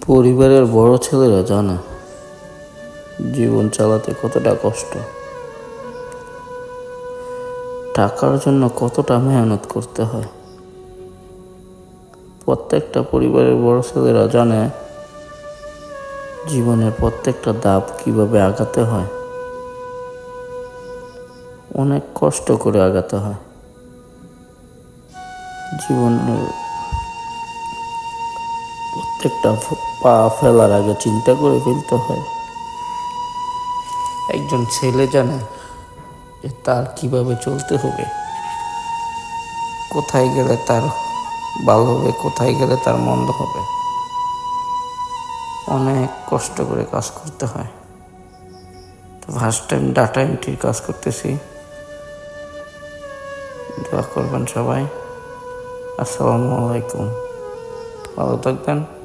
পরিবারের বড় ছেলেরা জানে জীবন চালাতে কতটা কষ্ট, টাকার জন্য কতটা মেহনত করতে হয়। প্রত্যেকটা পরিবারের বড় ছেলেরা জানে জীবনের প্রত্যেকটা ধাপ কিভাবে আগাতে হয়। অনেক কষ্ট করে আগাতে হয়। জীবনের প্রত্যেকটা পা ফেলার আগে চিন্তা করে ফেলতে হয়। একজন ছেলে জানে যে তার কিভাবে চলতে হবে, কোথায় গেলে তার ভালো হবে, কোথায় গেলে তার মন্দ হবে। অনেক কষ্ট করে কাজ করতে হয়। তো ফার্স্ট টাইম ডাটা এন্ট্রির কাজ করতেছি। দোয়া করবেন সবাই। আসসালামু আলাইকুম। ভালো থাকবেন।